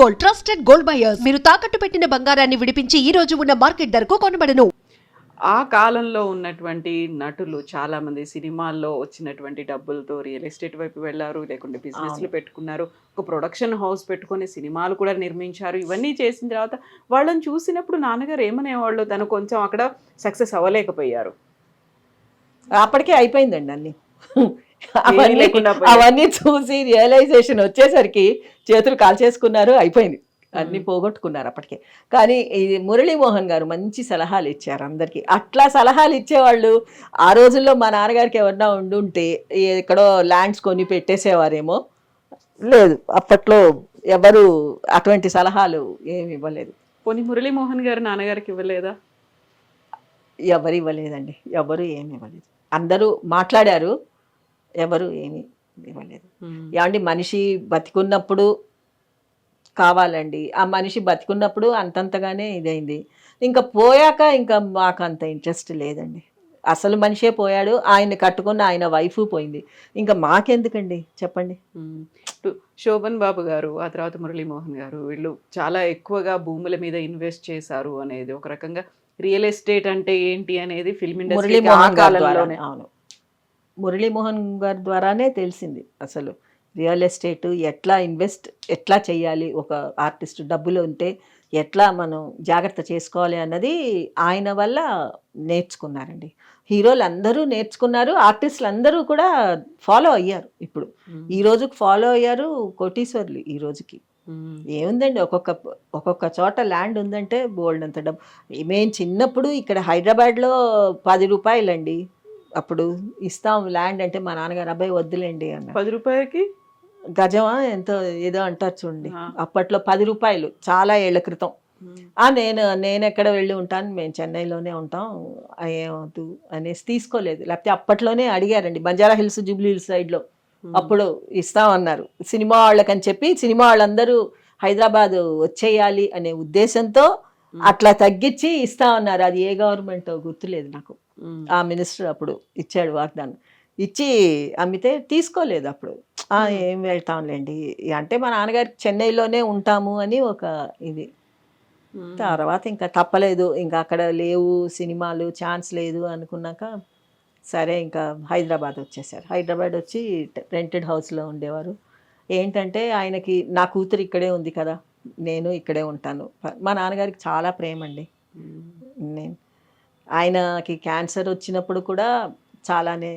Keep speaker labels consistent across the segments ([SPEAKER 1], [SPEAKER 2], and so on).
[SPEAKER 1] Gold, trusted gold buyers. మీరు తాకట్టు పెట్టిన బంగారాన్ని విడిపించి ఈ రోజు ఉన్న మార్కెట్ ధరకు కొనబడను.
[SPEAKER 2] ఆ కాలంలో ఉన్నటువంటి నటులు చాలామంది సినిమాల్లో వచ్చినటువంటి డబ్బులతో రియల్ ఎస్టేట్ వైపు వెళ్ళారు, లేకుంటే బిజినెస్లు పెట్టుకున్నారు, ఒక ప్రొడక్షన్ హౌస్ పెట్టుకొని సినిమాలు కూడా నిర్మించారు. ఇవన్నీ చేసిన తర్వాత వాళ్ళని చూసినప్పుడు నాన్నగారు ఏమనేవాళ్ళు? తను కొంచెం అక్కడ సక్సెస్ అవ్వలేకపోయారు,
[SPEAKER 3] అప్పటికే అయిపోయిందండి అన్ని.
[SPEAKER 2] ఏమీ లేకుండా పోయాయి.
[SPEAKER 3] అవన్నీ చూసి రియలైజేషన్ వచ్చేసరికి చేతులు కాల్చేసుకున్నారు, అయిపోయింది, అన్ని పోగొట్టుకున్నారు అప్పటికే. కానీ ఇది మురళీమోహన్ గారు మంచి సలహాలు ఇచ్చారు అందరికీ. అట్లా సలహాలు ఇచ్చేవాళ్ళు ఆ రోజుల్లో మా నాన్నగారికి ఎవరన్నా ఉండుంటే ఎక్కడో ల్యాండ్స్ కొని పెట్టేసేవారేమో. లేదు, అప్పట్లో ఎవరు అటువంటి సలహాలు ఏమి ఇవ్వలేదు.
[SPEAKER 2] పోనీ మురళీమోహన్ గారు నాన్నగారికి ఇవ్వలేదా?
[SPEAKER 3] ఎవరు ఇవ్వలేదండి, ఎవరు ఏమి ఇవ్వలేదు. అందరూ మాట్లాడారు, ఎవరు ఏమి ఇవ్వలేదు. ఏమండి, మనిషి బతికున్నప్పుడు కావాలండి, ఆ మనిషి బతికున్నప్పుడు అంతంతగానే ఇదైంది. ఇంకా పోయాక ఇంకా మాకు అంత ఇంట్రెస్ట్ లేదండి. అసలు మనిషే పోయాడు, ఆయన కట్టుకున్న ఆయన వైఫ్ పోయింది, ఇంకా మాకెందుకండి చెప్పండి.
[SPEAKER 2] శోభన్ బాబు గారు, ఆ తర్వాత మురళీమోహన్ గారు, వీళ్ళు చాలా ఎక్కువగా భూముల మీద ఇన్వెస్ట్ చేశారు అనేది ఒక రకంగా రియల్ ఎస్టేట్ అంటే ఏంటి అనేది ఫిల్మ్ ఇండస్ట్రీ
[SPEAKER 3] మురళీమోహన్ గారి ద్వారానే, అవును, మురళీమోహన్ గారి ద్వారానే తెలిసింది అసలు రియల్ ఎస్టేట్ ఎట్లా ఇన్వెస్ట్ ఎట్లా చేయాలి, ఒక ఆర్టిస్ట్ డబ్బులు ఉంటే ఎట్లా మనం జాగ్రత్త చేసుకోవాలి అన్నది ఆయన వల్ల నేర్చుకున్నారండి. హీరోలు అందరూ నేర్చుకున్నారు, ఆర్టిస్టులు అందరూ కూడా ఫాలో అయ్యారు. ఇప్పుడు ఈ రోజుకి ఫాలో అయ్యారు, కోటీశ్వర్లు ఈ రోజుకి. ఏముందండి, ఒక్కొక్క చోట ల్యాండ్ ఉందంటే బోల్డ్ అంత డబ్బు. మేము చిన్నప్పుడు ఇక్కడ హైదరాబాద్లో 10 రూపాయలండి, అప్పుడు ఇస్తాం ల్యాండ్ అంటే మా నాన్నగారు అబ్బాయి వద్దులేండి అన్న.
[SPEAKER 2] 10 రూపాయలకి
[SPEAKER 3] గజమా ఎంతో ఏదో అంటారు చూడండి, అప్పట్లో 10 రూపాయలు, చాలా ఏళ్ల క్రితం. నేను ఎక్కడ వెళ్ళి ఉంటాను, మేము చెన్నైలోనే ఉంటాం, ఏమవుతు అనేసి తీసుకోలేదు. లేకపోతే అప్పట్లోనే అడిగారండి, బంజారా హిల్స్ జూబ్లీ హిల్స్ సైడ్లో, అప్పుడు ఇస్తామన్నారు. సినిమా వాళ్ళకని చెప్పి సినిమా వాళ్ళందరూ హైదరాబాద్ వచ్చేయాలి అనే ఉద్దేశంతో అట్లా తగ్గించి ఇస్తామన్నారు. అది ఏ గవర్నమెంట్ గుర్తులేదు నాకు. ఆ మినిస్టర్ అప్పుడు ఇచ్చాడు వాగ్దానం, ఇచ్చి అమ్మితే తీసుకోలేదు. అప్పుడు ఏం వెళ్తాంలేండి అంటే మా నాన్నగారికి చెన్నైలోనే ఉంటాము అని ఒక ఇది. తర్వాత ఇంకా తప్పలేదు, ఇంకా అక్కడ లేవు సినిమాలు, ఛాన్స్ లేదు అనుకున్నాక సరే ఇంకా హైదరాబాద్ వచ్చేసారు. హైదరాబాద్ వచ్చి రెంటెడ్ హౌస్లో ఉండేవారు. ఏంటంటే ఆయనకి నా కూతురు ఇక్కడే ఉంది కదా, నేను ఇక్కడే ఉంటాను. మా నాన్నగారికి చాలా ప్రేమ అండి. నేను ఆయనకి క్యాన్సర్ వచ్చినప్పుడు కూడా చాలానే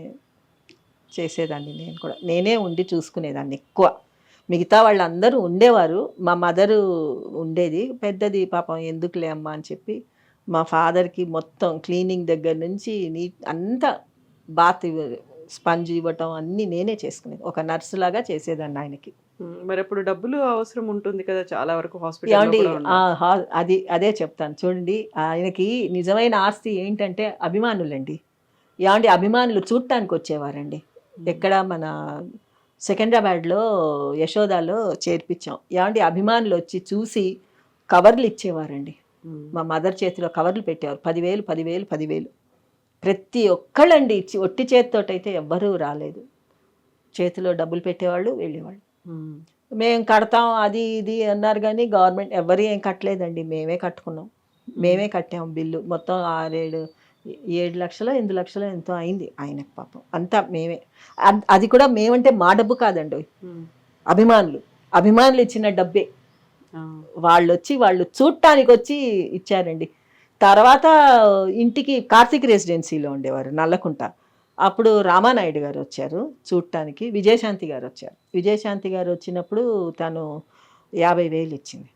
[SPEAKER 3] చేసేదాన్ని, నేను కూడా నేనే ఉండి చూసుకునేదాన్ని ఎక్కువ. మిగతా వాళ్ళందరూ ఉండేవారు, మా మదరు ఉండేది పెద్దది, పాపం ఎందుకులే అమ్మా అని చెప్పి మా ఫాదర్కి మొత్తం క్లీనింగ్ దగ్గర నుంచి అంతా బాత్ స్పంజ్ ఇవ్వటం అన్నీ నేనే చేసుకునేది, ఒక నర్సు లాగా చేసేదాన్ని ఆయనకి.
[SPEAKER 2] మరి అప్పుడు డబ్బులు అవసరం ఉంటుంది కదా చాలా వరకు
[SPEAKER 3] ఏమండి,
[SPEAKER 2] హాస్పిటల్.
[SPEAKER 3] అదే చెప్తాను చూడండి, ఆయనకి నిజమైన ఆస్తి ఏంటంటే అభిమానులండి. ఏమండి, అభిమానులు చూడటానికి వచ్చేవారండి. ఎక్కడ మన సికింద్రాబాద్లో యశోదాలో చేర్పించాం. ఏమండి, అభిమానులు వచ్చి చూసి కవర్లు ఇచ్చేవారండి. మా మదర్ చేతిలో కవర్లు పెట్టేవారు, 10,000 10,000 10,000 ప్రతి ఒక్కళ్ళండి. ఇచ్చి ఒట్టి చేతితోటైతే ఎవ్వరూ రాలేదు, చేతిలో డబ్బులు పెట్టేవాళ్ళు, వెళ్ళేవాళ్ళు. మేము కడతాం అది ఇది అన్నారు కానీ గవర్నమెంట్ ఎవరు ఏం కట్టలేదండి, మేమే కట్టుకున్నాం, మేమే కట్టాం బిల్లు మొత్తం 7 లక్షలు 8 లక్షలు ఎంతో అయింది ఆయనకు పాపం, అంతా మేమే. అది కూడా మేమంటే మా డబ్బు కాదండి, అభిమానులు ఇచ్చిన డబ్బే. వాళ్ళు చూడటానికి వచ్చి ఇచ్చారండి. తర్వాత ఇంటికి కార్తీక్ రెసిడెన్సీలో ఉండేవారు నల్లకుంట, అప్పుడు రామానాయుడు గారు వచ్చారు చూడటానికి, విజయశాంతి గారు వచ్చారు. విజయశాంతి గారు వచ్చినప్పుడు తను 50,000 ఇచ్చింది,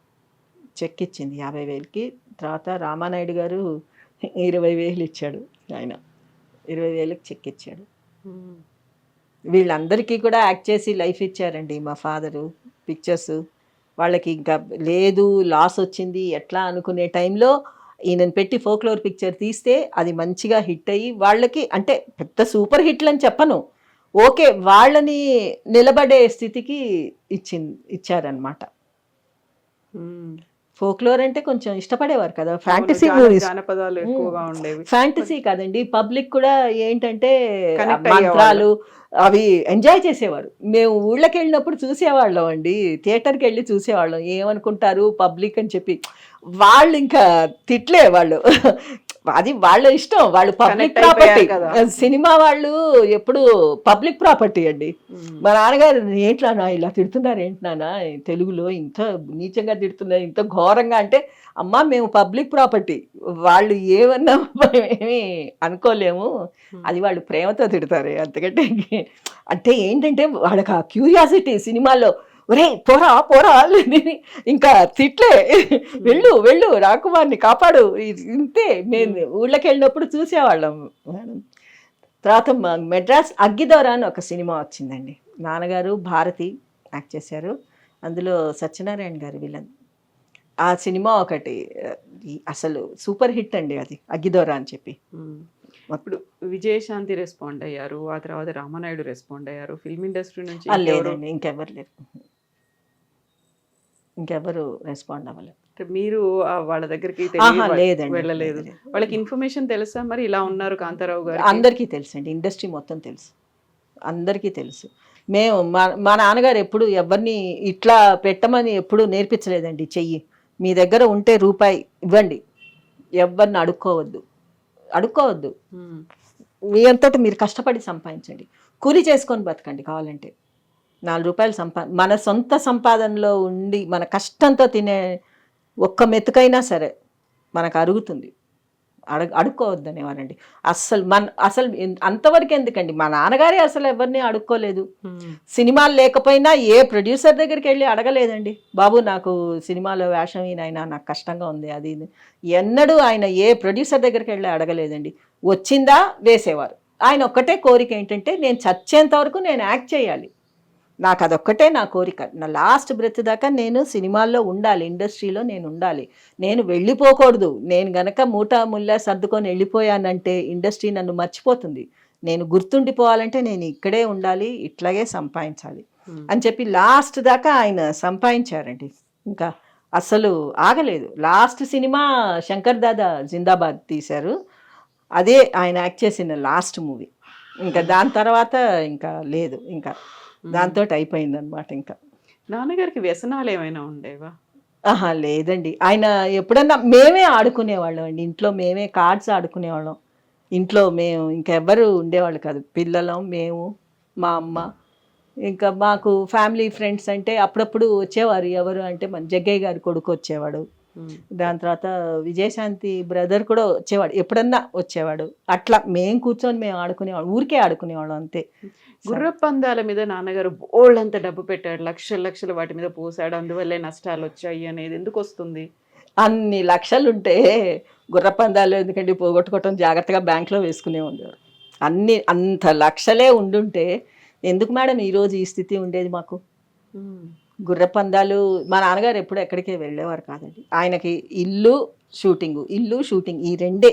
[SPEAKER 3] చెక్ ఇచ్చింది 50,000కి. తర్వాత రామానాయుడు గారు 20,000 ఇచ్చాడు, ఆయన 20,000కి చెక్ ఇచ్చాడు. వీళ్ళందరికీ కూడా యాక్ట్ చేసి లైఫ్ ఇచ్చారండి మా ఫాదరు. పిక్చర్స్ వాళ్ళకి ఇంకా లేదు, లాస్ వచ్చింది ఎట్లా అనుకునే టైంలో ఈయనను పెట్టి ఫోక్లోర్ పిక్చర్ తీస్తే అది మంచిగా హిట్ అయ్యి వాళ్ళకి, అంటే పెద్ద సూపర్ హిట్లు అని చెప్పను, ఓకే, వాళ్ళని నిలబడే స్థితికి ఇచ్చారనమాట. ఫోక్లోర్ అంటే కొంచెం ఇష్టపడేవారు కదా, ఫ్యాంటసీ మూవీస్.
[SPEAKER 2] జానపదాలు ఎక్కువగా ఉండేవి.
[SPEAKER 3] ఫ్యాంటసీ కాదండి, పబ్లిక్ కూడా ఏంటంటే
[SPEAKER 2] Connect
[SPEAKER 3] మంత్రాలు అవి ఎంజాయ్ చేసేవారు. మేము ఊళ్ళకి వెళ్ళినప్పుడు చూసేవాళ్ళం అండి, థియేటర్కి వెళ్ళి చూసేవాళ్ళం. ఏమనుకుంటారు పబ్లిక్ అని చెప్పి, వాళ్ళు ఇంకా తిట్లే వాళ్ళు. అది వాళ్ళ ఇష్టం, వాళ్ళు పబ్లిక్
[SPEAKER 2] Connect అయిపోయారు
[SPEAKER 3] ప్రాపర్టీ.
[SPEAKER 2] కదా.
[SPEAKER 3] సినిమా వాళ్ళు ఎప్పుడు పబ్లిక్ ప్రాపర్టీ అండి. మా నాన్నగారు ఏంట్లా నా ఇలా తిడుతున్నారు ఏంటి నాన్న, తెలుగులో ఇంత నీచంగా తిడుతున్నారు, ఇంత ఘోరంగా అంటే, అమ్మా మేము పబ్లిక్ ప్రాపర్టీ, వాళ్ళు ఏమన్నా ఏమి అనుకోలేము, అది వాళ్ళు ప్రేమతో తిడతారు అంతకంటే. అంటే ఏంటంటే వాళ్ళకి ఆ క్యూరియాసిటీ సినిమాలో, ఒరే పోరా పోరా ఇంకా తిట్లే, వెళ్ళు వెళ్ళు రాకుమార్ని కాపాడు, ఇంతే. మేము ఊళ్ళకి వెళ్ళినప్పుడు చూసేవాళ్ళం మేడం. తర్వాత మెడ్రాస్ అగ్గిదొర అని ఒక సినిమా వచ్చిందండి, నాన్నగారు భారతి యాక్ట్ చేశారు, అందులో సత్యనారాయణ గారి విలన్. ఆ సినిమా ఒకటి అసలు సూపర్ హిట్ అండి, అది అగ్గిదొర అని చెప్పి.
[SPEAKER 2] ఇప్పుడు విజయశాంతి రెస్పాండ్ అయ్యారు, ఆ తర్వాత రామానాయుడు రెస్పాండ్ అయ్యారు. ఫిల్మ్ ఇండస్ట్రీ నుంచి
[SPEAKER 3] లేదండి, ఇంకెవరు లేరు, ఇంకెవరు రెస్పాండ్ అవ్వలేదు.
[SPEAKER 2] మీరు వాళ్ళ దగ్గరికి
[SPEAKER 3] లేదండి,
[SPEAKER 2] వెళ్ళలేదు. వాళ్ళకి ఇన్ఫర్మేషన్ తెలుసా మరి ఇలా ఉన్నారు కాంతారావు గారు?
[SPEAKER 3] అందరికీ తెలుసు అండి, ఇండస్ట్రీ మొత్తం తెలుసు, అందరికీ తెలుసు. మేము మా నాన్నగారు ఎప్పుడు ఎవరిని ఇట్లా పెట్టమని ఎప్పుడు నేర్పించలేదండి. చెయ్యి మీ దగ్గర ఉంటే రూపాయి ఇవ్వండి, ఎవరిని అడుక్కోవద్దు, మీ అంతటా మీరు కష్టపడి సంపాదించండి, కూలి చేసుకొని బతకండి, కావాలంటే 4 రూపాయలు మన సొంత సంపాదనలో ఉండి మన కష్టంతో తినే ఒక్క మెతుకైనా సరే మనకు అరుగుతుంది, అడుక్కోవద్దనేవారండి. అసలు అంతవరకు ఎందుకండి, మా నాన్నగారే అసలు ఎవరిని అడుక్కోలేదు. సినిమాలు లేకపోయినా ఏ ప్రొడ్యూసర్ దగ్గరికి వెళ్ళి అడగలేదండి, బాబు నాకు సినిమాలో వేషం ఈయనైనా నాకు కష్టంగా ఉంది అది ఇది. ఎన్నడూ ఆయన ఏ ప్రొడ్యూసర్ దగ్గరికి వెళ్ళి అడగలేదండి. వచ్చిందా వేసేవారు. ఆయన ఒక్కటే కోరిక ఏంటంటే, నేను చచ్చేంత వరకు నేను యాక్ట్ చేయాలి, నాకు అదొక్కటే నా కోరిక, నా లాస్ట్ బ్రెత్ దాకా నేను సినిమాల్లో ఉండాలి, ఇండస్ట్రీలో నేను ఉండాలి, నేను వెళ్ళిపోకూడదు. నేను గనక ముల్లా సర్దుకొని వెళ్ళిపోయానంటే ఇండస్ట్రీ నన్ను మర్చిపోతుంది, నేను గుర్తుండిపోవాలంటే నేను ఇక్కడే ఉండాలి, ఇట్లాగే సంపాదించాలి అని చెప్పి లాస్ట్ దాకా ఆయన సంపాదించారండి. ఇంకా అసలు ఆగలేదు. లాస్ట్ సినిమా శంకర్ దాదా జిందాబాద్ తీశారు, అదే ఆయన యాక్ట్ చేసిన లాస్ట్ మూవీ. ఇంకా దాని తర్వాత ఇంకా లేదు, ఇంకా దాంతో అయిపోయింది అనమాట. ఇంకా
[SPEAKER 2] నాన్నగారికి వ్యసనాలు ఏమైనా ఉండేవా?
[SPEAKER 3] లేదండి, ఆయన ఎప్పుడన్నా మేమే ఆడుకునేవాళ్ళం అండి, ఇంట్లో మేమే కార్డ్స్ ఆడుకునేవాళ్ళం. ఇంట్లో మేము ఇంకెవ్వరు ఉండేవాళ్ళు కాదు, పిల్లలం, మేము, మా అమ్మ. ఇంకా మాకు ఫ్యామిలీ ఫ్రెండ్స్ అంటే అప్పుడప్పుడు వచ్చేవారు, ఎవరు అంటే మన జగ్గయ్య గారి కొడుకు వచ్చేవాడు, దాని తర్వాత విజయశాంతి బ్రదర్ కూడా వచ్చేవాడు, ఎప్పుడన్నా వచ్చేవాడు. అట్లా మేము కూర్చొని మేము ఆడుకునేవాళ్ళం, ఊరికే ఆడుకునేవాళ్ళం అంతే.
[SPEAKER 2] గుర్రపందాల మీద నాన్నగారు బోల్డ్ డబ్బు పెట్టాడు, లక్షలు వాటి మీద పోసాడు, అందువల్లే నష్టాలు వచ్చాయి అనేది ఎందుకు వస్తుంది?
[SPEAKER 3] అన్ని లక్షలుంటే గుర్రపందాలు ఎందుకంటే పోగొట్టుకోవటం, జాగ్రత్తగా బ్యాంక్లో వేసుకునే ఉండేవారు. అంత లక్షలే ఉండుంటే ఎందుకు మేడం ఈరోజు ఈ స్థితి ఉండేది మాకు? గుర్రపందాలు మా నాన్నగారు ఎప్పుడు ఎక్కడికి వెళ్ళేవారు కాదండి. ఆయనకి ఇల్లు షూటింగ్ ఈ రెండే,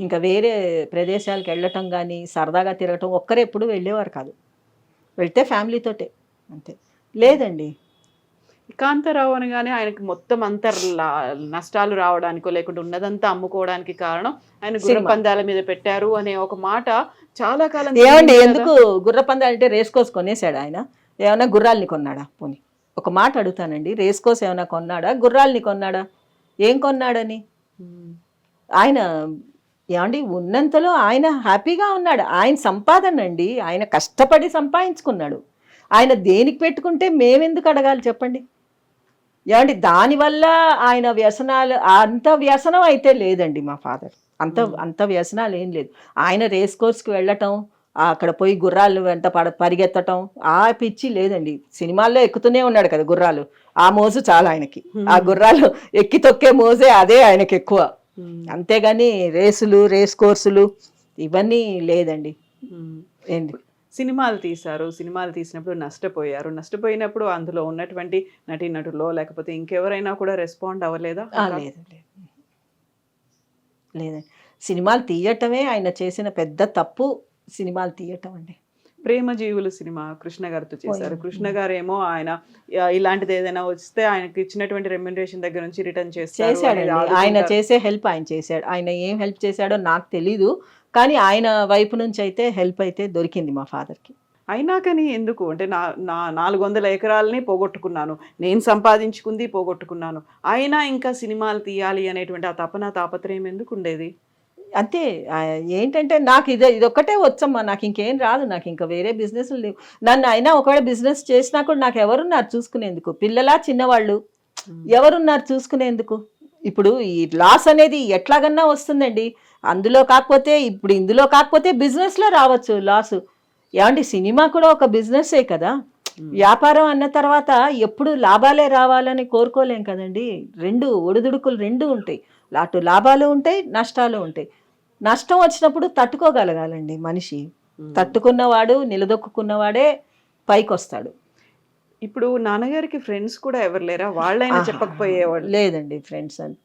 [SPEAKER 3] ఇంకా వేరే ప్రదేశాలకు వెళ్ళటం కానీ సరదాగా తిరగటం ఒక్కరే ఎప్పుడు వెళ్ళేవారు కాదు, వెళ్తే ఫ్యామిలీతోటే అంతే. లేదండి,
[SPEAKER 2] కాంతారావు అనగానే ఆయనకి మొత్తం అంతా నష్టాలు రావడానికో లేకుంటే ఉన్నదంతా అమ్ముకోవడానికి కారణం ఆయన గుర్రపందాల మీద పెట్టారు అనే ఒక మాట చాలా కాలం.
[SPEAKER 3] ఏమండి ఎందుకు గుర్రపందాలు అంటే రేస్ కోర్స్ కొనేసాడు ఆయన, ఏమైనా గుర్రాలని కొన్నాడా? పోనీ ఒక మాట అడుగుతానండి, రేస్ కోర్స్ ఏమైనా కొన్నాడా, గుర్రాలని కొన్నాడా? ఏం కొన్నాడని? ఆయన ఏమండి ఉన్నంతలో ఆయన హ్యాపీగా ఉన్నాడు, ఆయన సంపాదన అండి, ఆయన కష్టపడి సంపాదించుకున్నాడు. ఆయన దేనికి పెట్టుకుంటే మేమెందుకు అడగాలి చెప్పండి? ఏమండి దానివల్ల ఆయన వ్యసనాలు, అంత వ్యసనం అయితే లేదండి మా ఫాదర్, అంత వ్యసనాలు ఏం లేదు. ఆయన రేస్ కోర్స్కి వెళ్ళటం, అక్కడ పోయి గుర్రాలు వెంట పరిగెత్తటం ఆ పిచ్చి లేదండి. సినిమాల్లో ఎక్కుతూనే ఉన్నాడు కదా గుర్రాలు, ఆ మోజు చాలా ఆయనకి, ఆ గుర్రాలు ఎక్కి తొక్కే మోజే అదే ఆయనకి ఎక్కువ, అంతేగాని రేస్ కోర్సులు ఇవన్నీ లేదండి. ఏంటి
[SPEAKER 2] సినిమాలు తీసినప్పుడు నష్టపోయినప్పుడు అందులో ఉన్నటువంటి నటీనటులో లేకపోతే ఇంకెవరైనా కూడా రెస్పాండ్ అవ్వలేదా?
[SPEAKER 3] లేదండి, సినిమాలు తీయటమే ఆయన చేసిన పెద్ద తప్పు, సినిమాలు తీయటం అండి.
[SPEAKER 2] ప్రేమ జీవులు సినిమా కృష్ణ గారితో చేశారు.
[SPEAKER 3] పోయింది.
[SPEAKER 2] కృష్ణ గారు ఏమో ఆయన ఇలాంటిది ఏదైనా వస్తే ఆయనకి ఇచ్చినటువంటి రెమ్యునరేషన్ దగ్గర నుంచి రిటర్న్ చేస్తారు
[SPEAKER 3] చేశాడండి.
[SPEAKER 2] అనేది
[SPEAKER 3] ఆయన
[SPEAKER 2] ఆదుకుంటారు.
[SPEAKER 3] చేసే హెల్ప్ ఆయన చేశాడు. ఆయన ఏం హెల్ప్ చేశాడో నాకు తెలీదు, కానీ ఆయన వైపు నుంచి అయితే హెల్ప్ అయితే దొరికింది మా ఫాదర్కి.
[SPEAKER 2] అయినా కానీ ఎందుకు అంటే నా 400 ఎకరాలని పోగొట్టుకున్నాను, నేను సంపాదించుకుంది పోగొట్టుకున్నాను, అయినా ఇంకా సినిమాలు తీయాలి అనేటువంటి ఆ తపన తాపత్రయం ఎందుకు ఉండేది?
[SPEAKER 3] అంతే. ఏంటంటే నాకు ఇదొక్కటే వచ్చమ్మా, నాకు ఇంకేం రాదు, నాకు ఇంకా వేరే బిజినెస్లు లేవు. నన్ను అయినా ఒకవేళ బిజినెస్ చేసినా కూడా నాకు ఎవరున్నారు చూసుకునేందుకు? పిల్లలా చిన్నవాళ్ళు ఎవరున్నారు చూసుకునేందుకు? ఇప్పుడు ఈ లాస్ అనేది ఎట్లాగన్నా వస్తుందండి. అందులో కాకపోతే ఇప్పుడు ఇందులో కాకపోతే బిజినెస్లో రావచ్చు లాసు. ఏమండి, సినిమా కూడా ఒక బిజినెస్సే కదా. వ్యాపారం అన్న తర్వాత ఎప్పుడు లాభాలే రావాలని కోరుకోలేం కదండి. రెండు ఒడిదుడుకులు రెండు ఉంటాయి. అటు లాభాలు ఉంటాయి, నష్టాలు ఉంటాయి. నష్టం వచ్చినప్పుడు తట్టుకోగలగాలండి మనిషి. తట్టుకున్నవాడు, నిలదొక్కున్నవాడే పైకి వస్తాడు.
[SPEAKER 2] ఇప్పుడు నాన్నగారికి ఫ్రెండ్స్ కూడా ఎవరు లేరా? వాళ్ళైనా చెప్పకపోయేవాళ్ళు?
[SPEAKER 3] లేదండి, ఫ్రెండ్స్ అని